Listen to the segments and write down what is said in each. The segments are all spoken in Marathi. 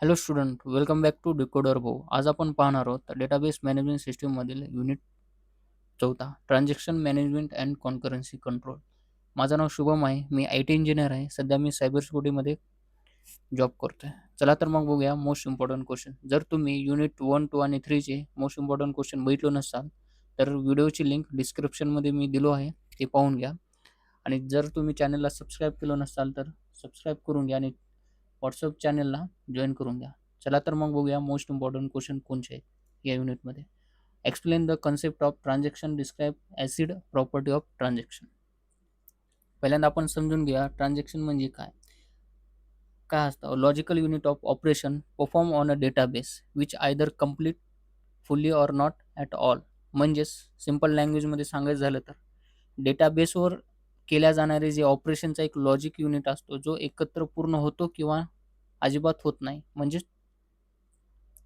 Hello student, welcome back to decoder Bhau. आज आपण पाहणार आहोत डेटाबेस मॅनेजमेंट सिस्टीममधील unit 14 transaction management and concurrency control. माझं नाव शुभम आहे. मी IT इंजिनियर आहे. सध्या मी सायबर सिक्युरिटीमध्ये जॉब करतोय. चला तर मग बघूया मोस्ट इम्पॉर्टंट क्वेश्चन. जर तुम्ही युनिट 1, 2 आणि 3 चे मोस्ट इम्पॉर्टंट क्वेश्चन बघितलो नसाल तर व्हिडिओची लिंक डिस्क्रिप्शनमध्ये मी दिलो आहे, ते पाहून घ्या. आणि जर तुम्ही चॅनलला सबस्क्राईब केलं नसाल तर सबस्क्राईब करून घ्या आणि व्हॉट्सअप चॅनलला जॉईन करून घ्या. चला तर मग बघूया मोस्ट इम्पॉर्टंट क्वेश्चन कोणचे आहेत या युनिटमध्ये. Explain the concept of transaction, describe acid property of transaction. पहिल्यांदा आपण समजून घ्या ट्रान्झॅक्शन म्हणजे काय. काय असतं? Logical unit of operation perform on a database which either complete fully or not at all. म्हणजेच सिम्पल लँग्वेजमध्ये सांगायचं झालं तर डेटाबेसवर केल्या जाणारे जे ऑपरेशनचा एक लॉजिक युनिट असतो, जो एकत्र पूर्ण होतो किंवा अजिबात होत नाही. म्हणजे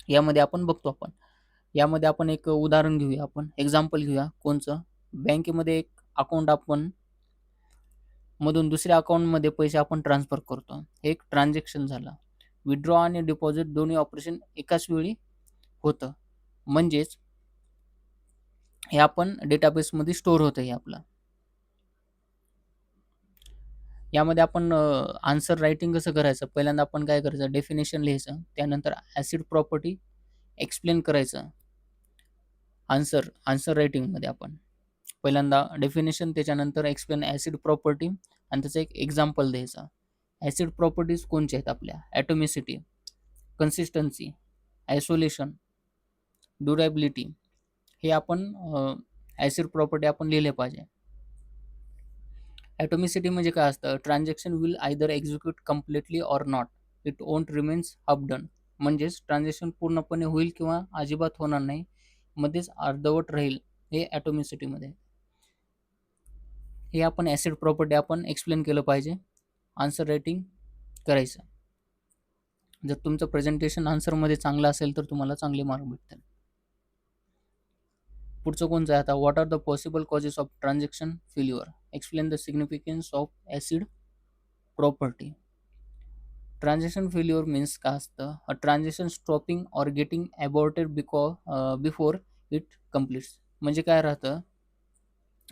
यामध्ये आपण बघतो आपण यामध्ये आपण एक उदाहरण घेऊया, आपण एक्झाम्पल घेऊया. कोणचं? बँकेमध्ये एक अकाउंट आपण मधून दुसऱ्या अकाउंटमध्ये पैसे आपण ट्रान्सफर करतो. हे एक ट्रान्झॅक्शन झालं. विथड्रॉ आणि डिपॉझिट दोन्ही ऑपरेशन एकाच वेळी होतं. म्हणजेच हे आपण डेटाबेसमध्ये स्टोअर होतं हे आपलं. यामध्ये आपण आन्सर रायटिंग कसं करायचं? पहिल्यांदा आपण काय करायचं? डेफिनेशन लिहायचं. त्यानंतर ॲसिड प्रॉपर्टी एक्सप्लेन करायचं. आन्सर रायटिंगमध्ये आपण पहिल्यांदा डेफिनेशन, त्याच्यानंतर एक्सप्लेन ॲसिड प्रॉपर्टी आणि त्याचं एक एक्झाम्पल द्यायचं. ॲसिड प्रॉपर्टीज कोणच्या आहेत आपल्या? ॲटॉमिसिटी, कन्सिस्टन्सी, आयसोलेशन, ड्युरेबिलिटी. हे आपण ॲसिड प्रॉपर्टी आपण लिहिले पाहिजे. ॲटॉमिसिटी म्हणजे काय असतं? Transaction will either execute completely or not. It won't remains half done. म्हणजेच ट्रान्झॅक्शन पूर्णपणे होईल किंवा अजिबात होणार नाही, मध्येच अर्धवट राहील. हे ॲटॉमिसिटीमध्ये. हे आपण ॲसिड प्रॉपर्टी आपण एक्सप्लेन केलं पाहिजे आन्सर रायटिंग करायचं. जर तुमचं प्रेझेंटेशन आन्सरमध्ये चांगलं असेल तर तुम्हाला चांगले मार्क भेटतील. पुढचं कोणचं आहे आता? What are the possible causes of transaction failure. Explain the significance of ACID property. Transaction failure means काय असतं? A transaction stopping or getting aborted before it completes. म्हणजे काय राहतं?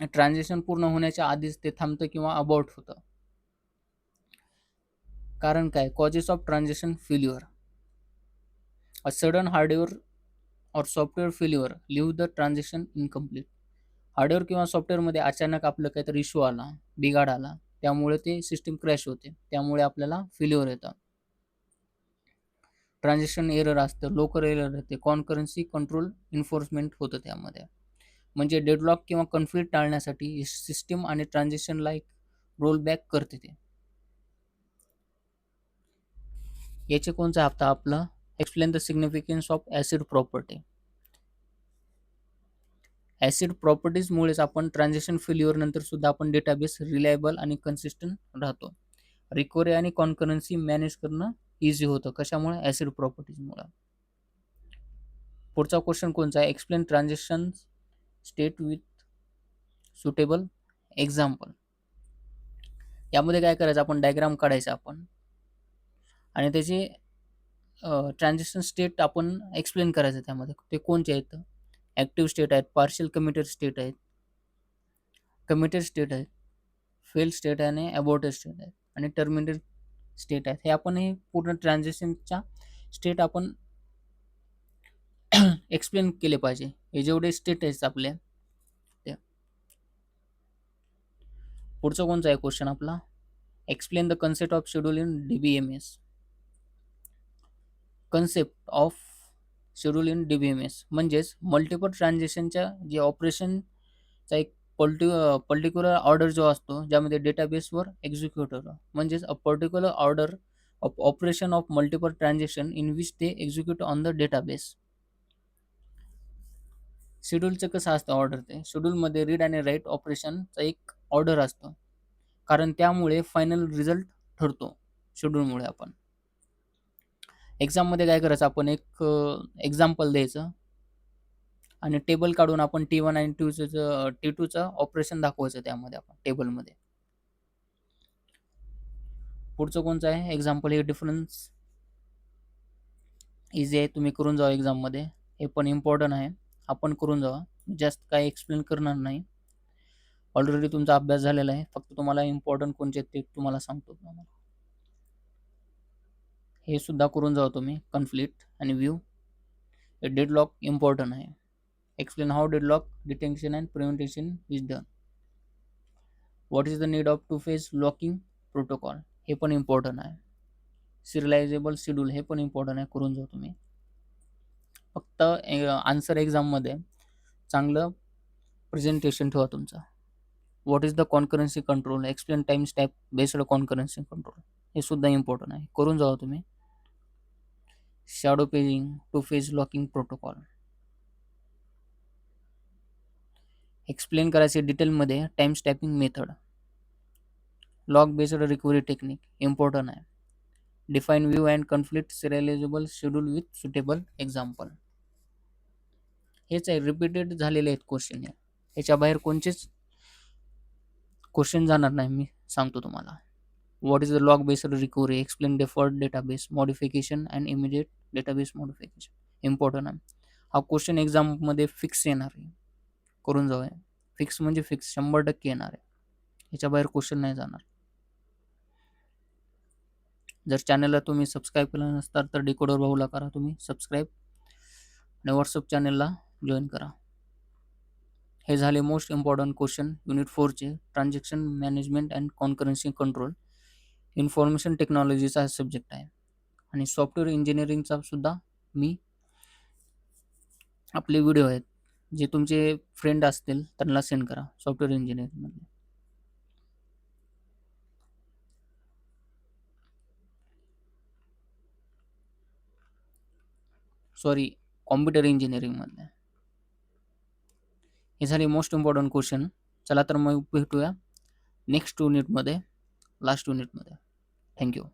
ट्रान्झॅक्शन पूर्ण होण्याच्या आधीच ते थांबतं किंवा अबॉर्ट होतं. कारण काय? Causes of transaction failure. A sudden hardware or software failure leave the transaction incomplete. Hardware किंवा सॉफ्टवेअरमध्ये अचानक आपलं काहीतरी इश्यू आला, बिघाड आला, त्यामुळे ते सिस्टीम क्रॅश होते. त्यामुळे आपल्याला फेल्युअर येतं. ट्रान्झॅक्शन एरर असतं, लोकल एरर येते, कॉन्करन्सी कंट्रोल इन्फोर्समेंट होतं त्यामध्ये. म्हणजे डेडलॉक किंवा कन्फ्लिक्ट टाळण्यासाठी सिस्टीम आणि ट्रान्झॅक्शनला एक रोल बॅक करते ते. याचे कोणचा हप्ता आपला? Explain the significance of ACID property. ACID प्रॉपर्टीजमुळेच आपण ट्रान्झॅक्शन फेल्युअर नंतर सुद्धा आपण डेटाबेस रिलायबल आणि कन्सिस्टंट राहतो. रिकव्हरी आणि कॉन्करन्सी मॅनेज करणं इझी होतं. कशामुळे? ॲसिड प्रॉपर्टीजमुळे. पुढचा क्वेश्चन कोणचा आहे? Explain transaction state with suitable example. यामध्ये काय करायचं? आपण डायग्राम काढायचा आपण आणि त्याची ट्रान्झॅक्शन स्टेट आपण एक्सप्लेन करायचं त्यामध्ये. ते कोणते आहेत? ॲक्टिव्ह स्टेट आहेत, पार्शियल कमिटेड स्टेट आहेत, कमिटेड स्टेट आहेत, फेल स्टेट आहे आणि अबॉर्टेड स्टेट आहेत आणि टर्मिनेटेड स्टेट आहेत. हे आपण हे पूर्ण ट्रान्झॅक्शनच्या स्टेट आपण एक्सप्लेन केले पाहिजे. हे जेवढे स्टेट आहेत आपले ते. पुढचं कोणचा आहे क्वेश्चन आपला? Explain the concept of schedule in DBMS. Concept of schedule in DBMS म्हणजेच मल्टिपल ट्रान्झॅक्शनच्या जे ऑपरेशनचा एक पर्टिक्युलर ऑर्डर जो असतो, ज्यामध्ये डेटाबेसवर एक्झिक्यूट होतं. म्हणजेच a particular order of operation of multiple transaction in which ते एक्झिक्यूट ऑन द डेटाबेस. शेड्यूलचं कसं असतं ऑर्डर? ते शेड्यूलमध्ये रीड आणि राईट ऑपरेशनचा एक ऑर्डर असतो, कारण त्यामुळे फायनल रिझल्ट ठरतो शेड्यूलमुळे. आपण एक्झाममध्ये काय करायचं? आपण एक एक्झाम्पल द्यायचं आणि टेबल काढून आपण T1 आणि T2चं ऑपरेशन दाखवायचं त्यामध्ये आपण टेबलमध्ये. पुढचं कोणचं आहे एक्झाम्पल? हे डिफरन्स इझी आहे, तुम्ही करून जावा एक्झाममध्ये. हे पण इम्पॉर्टंट आहे, आपण करून जावा. जास्त काही एक्सप्लेन करणार नाही, ऑलरेडी तुमचा अभ्यास झालेला आहे. फक्त तुम्हाला इम्पॉर्टंट कोणते ते तुम्हाला सांगतो. हे सुद्धा करून जावा तुम्ही कन्फ्लिक्ट आणि व्ह्यू. डेडलॉक इम्पॉर्टंट आहे. Explain how deadlock detection and prevention is done. What is the need of two phase locking protocol, हे पण इम्पॉर्टंट आहे. सिरियलायझेबल शेड्यूल, हे पण इम्पॉर्टंट आहे, करून जाऊ तुम्ही. फक्त आन्सर एक्झाममध्ये चांगलं प्रेझेंटेशन ठेवा तुमचं. What is the concurrency control, explain time stamp based concurrency control, हे सुद्धा इम्पॉर्टंट आहे, करून जावा तुम्ही. Shadow paging two phase locking protocol, explain करायचे डिटेलमध्ये time stamping method. Log based recovery technique important आहे. Define view and conflict serializable schedule with suitable example. हेच आहे, रिपीटेड झालेले आहेत क्वेश्चन. याच्या बाहेर कोणतेच क्वेश्चन जाणार नाही, मी सांगतो तुम्हाला. What is the log based recovery, explain default database modification and immediate database modification, important आहे. हा क्वेश्चन एक्झाममध्ये फिक्स येणार आहे, करून जाऊया. फिक्स म्हणजे फिक्स, 100% येणार आहे, याच्या बाहेर क्वेश्चन नाही जाणार. जर चॅनलला तुम्ही सबस्क्राईब केलं नसतात तर डिकोडर भाऊला करा तुम्ही सबस्क्राईब, आणि व्हॉट्सअप चॅनलला जॉईन करा. हे झाले मोस्ट इम्पॉर्टंट क्वेश्चन युनिट 4चे. Transaction management and concurrency control, information टेक्नॉलॉजीचा हा सब्जेक्ट आहे. आणि सॉफ्टवेअर इंजिनिअरिंगचा सुद्धा मी आपले व्हिडिओ आहेत, जे तुमचे फ्रेंड असतील त्यांना सेंड करा. सॉफ्टवेअर इंजिनिअरिंगमध्ये, सॉरी, कॉम्प्युटर इंजिनिअरिंगमध्ये. हे झाले मोस्ट इम्पॉर्टंट क्वेश्चन. चला तर मग भेटूया नेक्स्ट युनिटमध्ये, लास्ट युनिटमध्ये. थँक्यू.